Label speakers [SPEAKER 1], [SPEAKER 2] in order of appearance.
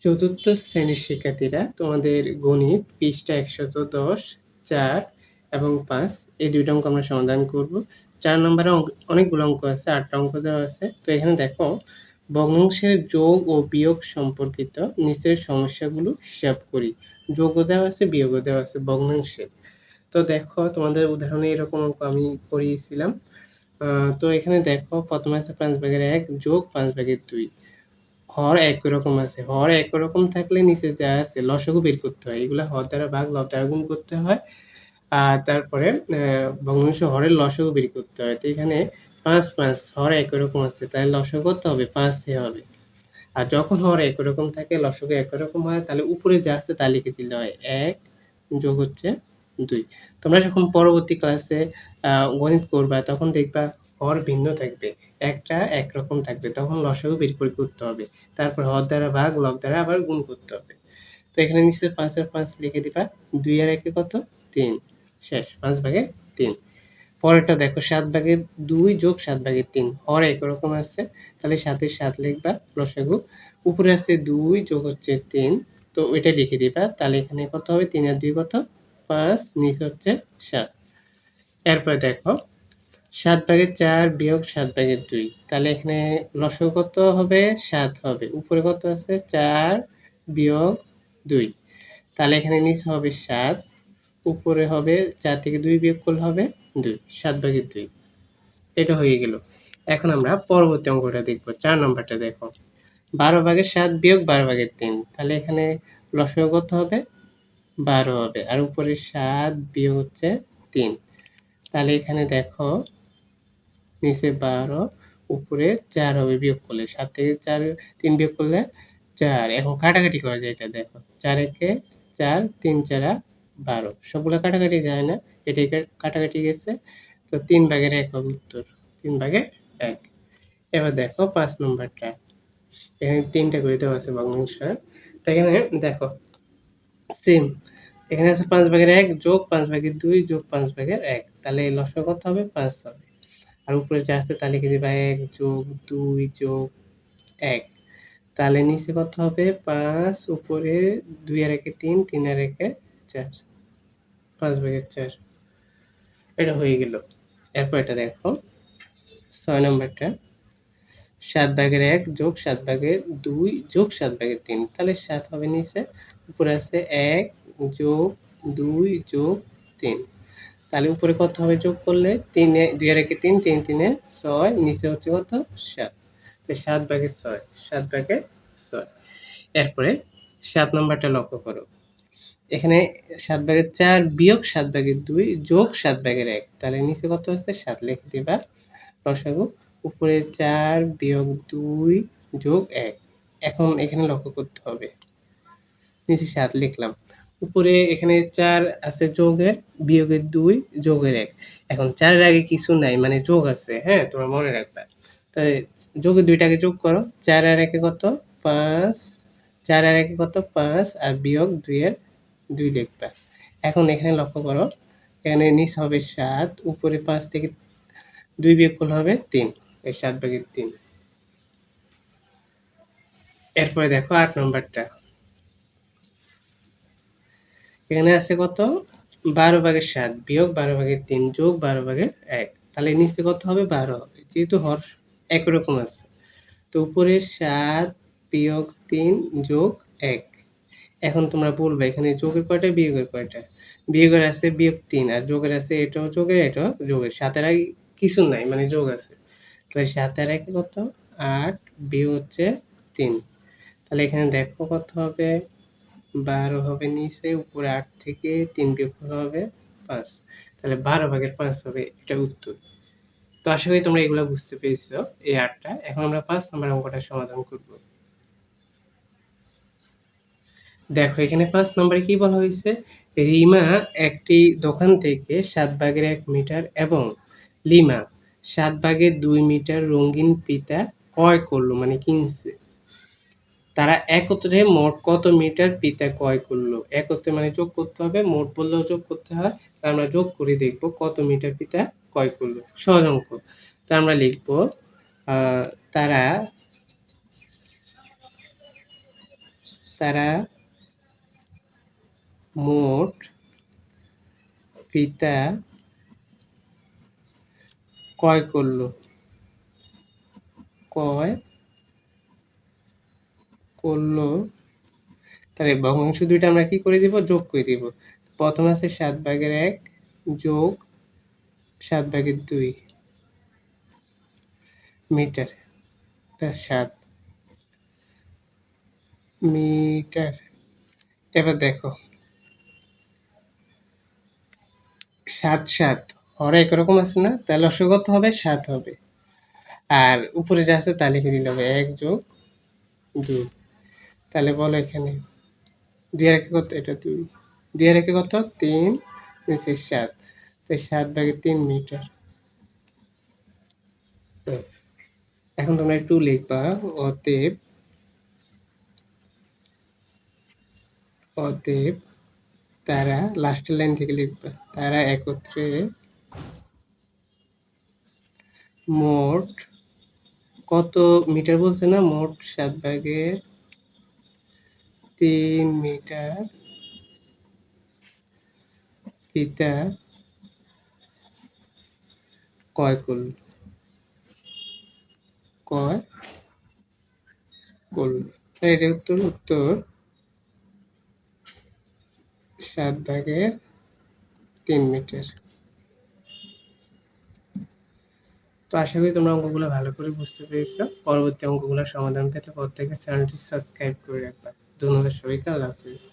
[SPEAKER 1] চতুর্থ শ্রেণীর শিক্ষার্থীরা তোমাদের গণিত পৃষ্ঠা ১১০, ৪ এবং ৫ এই ২ টা অঙ্ক আমরা সমাধান করব। ৪ নম্বরে অনেকগুলো অঙ্ক আছে, ৮ টা অঙ্ক দেওয়া আছে। তো এখানে দেখো ভগ্নাংশের যোগ ও বিয়োগ সম্পর্কিত নিচের সমস্যাগুলো হিসাব করি। যোগও দেওয়া আছে, বিয়োগও দেওয়া আছে ভগ্নাংশের। তো দেখো তোমাদের উদাহরণে এরকম অঙ্ক আমি করিয়েছিলাম। তো এখানে দেখো প্রথমে আছে ৫/১ যোগ ৫/২। হর একই রকম আছে। হর একই রকম থাকলে নিচে যা আছে লসাগু বের করতে হয়। এগুলা হর দ্বারা ভাগ, লব দ্বারা গুণ করতে হয়। আর তারপরে ভগ্নাংশ হরের লসাগু বের করতে হয়। তো এখানে ৫ হর একই রকম আছে। তাহলে লসাগু কত হবে? ৫ হবে। আর যখন হর একই রকম থাকে, লসাগু একই রকম হয়, তাহলে উপরে যা আছে তা লিখে দিলে হয় ১ যোগ হচ্ছে ২। তোমরা যখন পরবর্তী ক্লাসে গণিত করবা তখন দেখবা হর ভিন্ন থাকবে। একটা একরকম থাকবে। তখন লসাগু বের করে করতে হবে। তারপর হর দ্বারা ভাগ, লব দ্বারা আবার গুণ করতে হবে। তো এখানে নিচে ৫ আর ৫ লিখে দিবা। ২ আর ১ কত? ৩। শেষ। ৫/৩। পরেরটা দেখো ৭/২ যোগ ৭/৩। হর একই রকম আছে। তাহলে ৭ এর ৭ লিখবা লসাগু। উপরে আছে ২ যোগ হচ্ছে ৩। তো ওইটা লিখে দিবা। তাহলে এখানে কত হবে? ৩ আর ২ কত? ৫, নিচে হচ্ছে ৭। এরপরে দেখো ৭/৪ বিয়োগ ৭/২। তাহলে এখানে লসাগু কত হবে? ৭ হবে। উপরে কত আছে? ৪ বিয়োগ ২। তাহলে এখানে নিচে হবে ৭, উপরে হবে ৪ থেকে ২ বিয়োগ করলে হবে ২। ৭/২। এটা হয়ে গেল। এখন আমরা পরবর্তী অঙ্কটা দেখব। ৪ নম্বরটা দেখো। ১২/৭ বিয়োগ ১২/৩। তাহলে এখানে লসাগু কত হবে? ১২ হবে। আর উপরে ৭ বিয়োগ হচ্ছে ৩। তাহলে এখানে দেখো নিচে ১২, উপরে ৪ হবে বিয়োগ করলে। ৭ থেকে ৩ বিয়োগ করলে ৪। এখন কাটাকাটি করা যায় এটা দেখো। ৪ একে ৪, ৩ ৪ ১২। সবগুলা কাটাকাটি যায় না। এটাই কাটাকাটি গেছে। তো ৩/১ হবে উত্তর। ৩/১। এবার দেখো ৫ নম্বরটা। এখানে ৩ টা করে দেওয়া আছে ভগ্নাংশ। তো এখানে দেখো সেম। এখানে আছে ৫/১ যোগ ৫/২ যোগ ৫/১। তাহলে লসাগু কত হবে? ৫ হবে। আর উপরে যা আছে তা লিখে দিবা ১ যোগ ২ যোগ ১। তাহলে নিচে কত হবে? ৫, উপরে ২ আর ১ ৩, ৩ আর ১ ৪। ৫/৪। এটা হয়ে গেল। এরপর এটা দেখো ৬ নম্বরটা। ৭/১ যোগ ৭/২ যোগ ৭/৩। তাহলে ৭ হবে নিচে। উপরে আছে ১ যোগ ২ যোগ ৩। তাহলে উপরে কত হবে যোগ করলে? ৩ ২ আর ১ ৩, ৩ ৩ ৬, নিচে হচ্ছে কত? ৭। ৭/৬। ৭/৬। এরপরে ৭ নম্বরটা লক্ষ্য করো। এখানে ৭/৪ বিয়োগ ৭/২ যোগ ৭/১। তাহলে নিচে কত আছে? ৭ লিখে দিবা লসাগু। উপরে ৪ বিয়োগ ২ যোগ ১। এখন এখানে লক্ষ্য করতে হবে। নিচে ৭ লিখলাম। উপরে এখানে ৪ আছে যোগের, বিয়োগের ২, যোগের ১। এখন ৪ এর আগে কিছু নাই, মানে যোগ আছে, হ্যাঁ? তোমরা মনে রাখবা। তাই যোগের ২ টাকে যোগ করো। ৪ আর ১ কত? ৫। ৪ আর ১ কত? ৫, আর বিয়োগ ২ এর ২ লিখবা। এখন এখানে লক্ষ্য করো। এখানে নিচ হবে ৭, উপরে ৫ থেকে ২ বিয়োগ করলে হবে ৩। এই ৭/৩। এরপরে দেখো ৮ নম্বরটা। এখানে আছে কত? ১২/৭ বিয়োগ ১২/৩ যোগ ১২/১। তাহলে নিচে কত হবে? ১২ হবে। যেহেতু হর একই রকম আছে। তো উপরে ৭ বিয়োগ ৩ যোগ ১। এখন তোমরা বলবে এখানে যোগের কয়টা, বিয়োগের কয়টা? বিয়োগের আছে বিয়োগ ৩, আর যোগের আছে এটাও যোগের, এটাও যোগের। ৭ এর আগে কিছু নাই, মানে যোগ আছে। তাহলে ৭ আর ১ কত? ৮ বিয়োগ হচ্ছে ৩। তাহলে এখানে দেখো কত হবে? ১২ হবে নিচে, উপরে ৮ থেকে ৩ বিয়োগ করলে হবে ৫। তাহলে ১২/৫ হবে, এটা উত্তর। তো আশা করি তোমরা এগুলো বুঝতে পেরেছো, এই ৮টা। এখন আমরা ৫ নম্বর অঙ্কটা সমাধান করব। দেখো এখানে ৫ নম্বরে কি বলা হয়েছে? রিমা একটি দোকান থেকে ৭/১ মিটার এবং লিমা ৭/২ মিটার রঙিন ফিতা ক্রয় করলো, মানে কিনছে। তারা একত্রে মোট কত মিটার ফিতা ক্রয় করলো? একত্রে মানে যোগ করতে হবে, মোট বললেও যোগ করতে হয়। তা আমরা যোগ করে দেখব কত মিটার ফিতা ক্রয় করলো। সহজ অঙ্ক। তা আমরা লিখব তারা তারা মোট ফিতা ক্রয় করলো। ক্রয় করলো, তাহলে ভগ্নাংশ দুইটা আমরা কি করে দিব? যোগ করে দিব। প্রথমে আছে 7/1 যোগ 7/2 মিটার, এটা 7 মিটার। এবার দেখো 7 হরে একরকম আছে না, তাহলে লসাগু কত হবে? 7 হবে। আর উপরে যা আছে তা লিখে দিলে হবে 1 যোগ 2। তাহলে বলো এখানে 2 এর একে কত? এটা 2, 2 এর একে কত? 3, নিচে 7, তো 7/3 মিটার। এখন তোমরা একটু লিখবা, অতএব অতএব তারা, লাস্টের লাইন থেকে লিখবা, তারা একত্রে মোট কত মিটার বলছে না? মোট 7/3 মিটার ফিতা ক্রয় করল। ক্রয় করল, এটা উত্তর 7/3 মিটার। তো আশা করি তোমরা অঙ্কগুলো ভালো করে বুঝতে পেরেছো। পরবর্তী অঙ্কগুলোর সমাধান পেতে প্রত্যেকে চ্যানেলটি সাবস্ক্রাইব করে রাখবা। ধন্যবাদ সবাইকে, আল্লাহ হাফিজ।